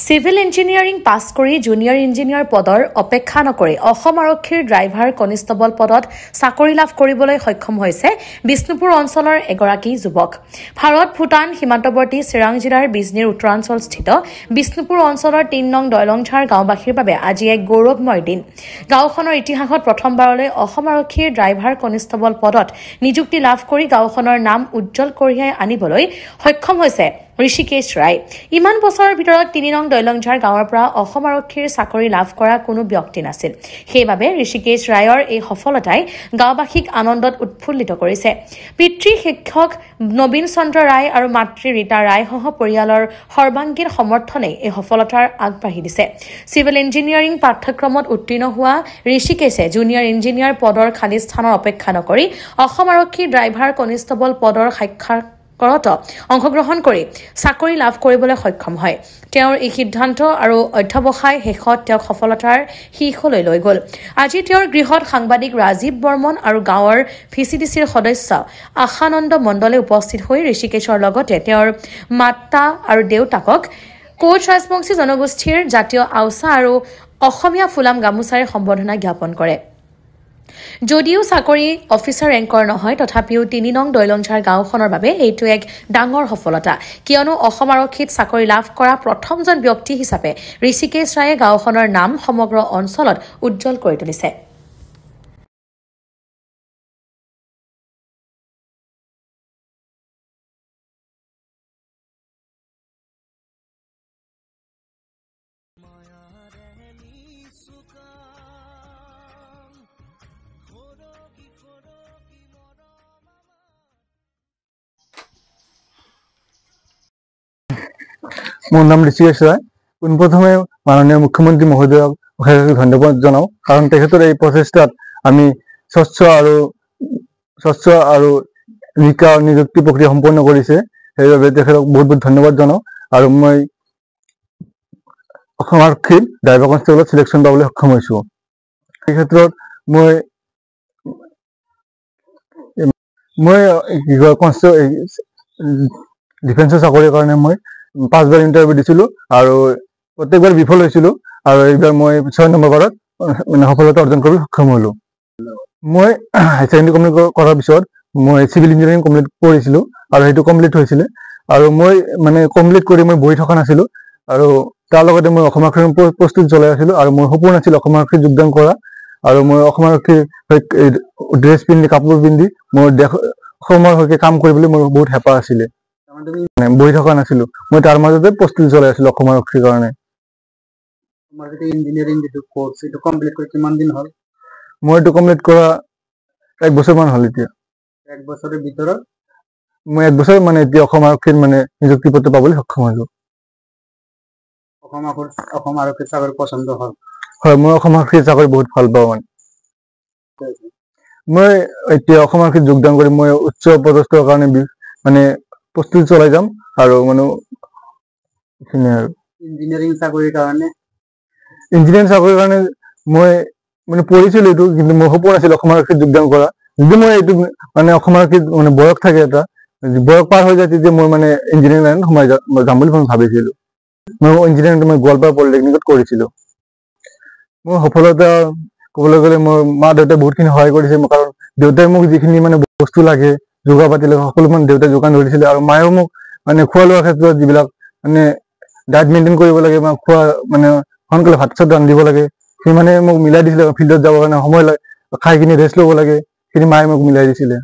Civil engineering pass কৰি junior engineer পদৰ অপেক্ষা নকৰি অসম আৰক্ষীৰ ড্ৰাইভাৰ কনিষ্টবল পদত চাকৰি লাভ কৰিবলৈ সক্ষম হৈছে বিষ্ণুপুৰ অঞ্চলৰ এগৰাকী যুৱক। ভাৰত ভূটান সীমান্তৱৰ্তী চিৰাং জিলাৰ বিজনীৰ উত্তৰাঞ্চলস্থিত বিষ্ণুপুৰ অঞ্চলৰ ৩ নং দৈলংঝাৰ গাঁওবাসীৰ বাবে আজি এক গৌৰৱময় দিন। গাঁওখনৰ ইতিহাসত প্ৰথমবাৰলৈ অসম আৰক্ষীৰ ড্ৰাইভাৰ কনিষ্টবল পদত নিযুক্তি লাভ কৰি গাঁওখনৰ নাম উজ্জ্বল কঢ়িয়াই আনিবলৈ সক্ষম হৈছে ঋষিকেশ ৰায়। ইমান বছৰৰ ভিতৰত ৩ নং দৈলংঝাৰ গাঁৱৰ পৰা অসম আৰক্ষীৰ চাকৰি লাভ কৰা কোনো ব্যক্তি নাছিল। সেইবাবে ঋষিকেশ ৰায়ৰ এই সফলতাই গাঁওবাসীক আনন্দত উৎফুল্লিত কৰিছে। পিতৃ শিক্ষক নবীন চন্দ্ৰ ৰায় আৰু মাতৃ ৰীতা ৰায়সহ পৰিয়ালৰ সৰ্বাংগীন সমৰ্থনে এই সফলতাৰ আগবাঢ়ি দিছে। চিভিল ইঞ্জিনিয়াৰিং পাঠ্যক্ৰমত উত্তীৰ্ণ হোৱা ঋষিকেশে জুনিয়ৰ ইঞ্জিনিয়াৰ পদৰ খালী স্থানৰ অপেক্ষা নকৰি অসম আৰক্ষীৰ ড্ৰাইভাৰ কনিষ্টবল পদৰ অংশগ্ৰহণ কৰি চাকৰি লাভ কৰিবলৈ সক্ষম হয়। তেওঁৰ এই সিদ্ধান্ত আৰু অধ্যৱসায় শেষত তেওঁক সফলতাৰ শীৰ্ষলৈ লৈ গ'ল। আজি তেওঁৰ গৃহত সাংবাদিক ৰাজীৱ বৰ্মন আৰু গাঁৱৰ VCDCৰ সদস্য আশানন্দ মণ্ডলে উপস্থিত হৈ ঋষিকেশৰ লগতে তেওঁৰ মাতা আৰু দেউতাকক কোচ ৰাজবংশী জনগোষ্ঠীৰ জাতীয় আওচা আৰু অসমীয়া ফুলাম গামোচাৰে সম্বৰ্ধনা জ্ঞাপন কৰে। যদিও চাকৰি অফিচাৰ ৰেংকৰ নহয়, তথাপিও ৩ নং দৈলংঝাৰ গাঁওখনৰ বাবে এইটো এক ডাঙৰ সফলতা, কিয়নো অসম আৰক্ষীত চাকৰি লাভ কৰা প্ৰথমজন ব্যক্তি হিচাপে ঋষিকেশ ৰায়ে গাঁওখনৰ নাম সমগ্ৰ অঞ্চলত উজ্জ্বল কৰি তুলিছে। মোৰ নাম ঋষিকেশ ৰায়। পোনপ্ৰথমে মাননীয় মুখ্যমন্ত্ৰী মহোদয়ক অশেষ ধন্যবাদ জনাওঁ, কাৰণ তেখেতৰ এই প্ৰচেষ্টাত আমি স্বচ্ছ আৰু নিকা নিযুক্তি প্ৰক্ৰিয়া সম্পন্ন কৰিছে। সেইবাবে তেখেতক বহুত বহুত ধন্যবাদ জনাওঁ। আৰু মই অসম আৰক্ষীত ড্ৰাইভাৰ কনষ্টেবলত চিলেকশ্যন পাবলৈ সক্ষম হৈছোঁ। এই ক্ষেত্ৰত মই ডিফেন্সৰ চাকৰিৰ কাৰণে মই 5 বাৰ ইণ্টাৰভিউ দিছিলোঁ আৰু প্ৰত্যেকবাৰ বিফল হৈছিলোঁ, আৰু এইবাৰ মই 6 নম্বৰ বাৰত সফলতা অৰ্জন কৰিবলৈ সক্ষম হ'লোঁ। মই হাই ছেকেণ্ডেৰী কমপ্লিট কৰাৰ পিছত মই চিভিল ইঞ্জিনিয়াৰিং কমপ্লিট কৰিছিলোঁ আৰু সেইটো কমপ্লিট হৈছিলে। আৰু মই কমপ্লিট কৰি মই বহি থকা নাছিলোঁ, আৰু তাৰ লগতে মই অসম আৰক্ষীৰ প্ৰস্তুতি চলাই আছিলোঁ। আৰু মোৰ সপোন আছিল অসম আৰক্ষীত যোগদান কৰা, আৰু মই অসম আৰক্ষীৰ ড্ৰেছ পিন্ধি কাপোৰ পিন্ধি মোৰ অসমৰ হৈকে কাম কৰিবলৈ মোৰ বহুত হেঁপাহ আছিলে। বহি থকা নাছিলোঁ, মই তাৰ মাজতে প্ৰস্তুতি চলাই আছিলোঁ অসম আৰক্ষীৰ কাৰণে। মই এইটো কমপ্লিট কৰা 1 বছৰমান হ'ল। এতিয়া 1 বছৰৰ ভিতৰত মই 1 বছৰ এতিয়া অসম আৰক্ষীত নিযুক্তি পত্ৰ পাবলৈ সক্ষম হ'লোঁ। অসম আৰক্ষীৰ চাকৰি পচন্দ হ'ল? হয়, মই অসম আৰক্ষীৰ চাকৰি বহুত ভাল পাওঁ। মই এতিয়া অসম আৰক্ষীত যোগদান কৰি মই উচ্চ পদস্থৰ কাৰণে প্ৰস্তুতি চলাই যাম। আৰু ইঞ্জিনিয়াৰিং চাকৰিৰ কাৰণে মই পঢ়িছিলোঁ এইটো, কিন্তু মোৰ সপোন আছিল অসম আৰক্ষীত যোগদান কৰা। যদি মই এইটো অসম আৰক্ষীত বয়স থাকে, এটা বয়স পাৰ হৈ যায়, তেতিয়া মই ইঞ্জিনিয়াৰিং লাইনত সোমাই যাম বুলি মই ভাবিছিলোঁ। মই ইঞ্জিনিয়াৰিংটো মই গোৱালপাৰা পলিটেকনিকত কৰিছিলোঁ। মোৰ সফলতা ক'বলৈ গ'লে মোৰ মা দেউতাই বহুতখিনি সহায় কৰিছে, কাৰণ দেউতাই মোক যিখিনি বস্তু লাগে, যোগাৰ পাতি লাগে, সকলো দেউতাই যোগান ধৰিছিলে। আৰু মায়েও মোক খোৱা লোৱাৰ ক্ষেত্ৰত যিবিলাক ডায়েট মেইনটেইন কৰিব লাগে, বা খোৱা সোনকালে ভাত চাত ৰান্ধিব লাগে, সি মোক মিলাই দিছিলে। ফিল্ডত যাবৰ কাৰণে সময় লাগে, খাই কিনি ৰেষ্ট ল'ব লাগে, সেইখিনি মায়ে মোক মিলাই দিছিলে।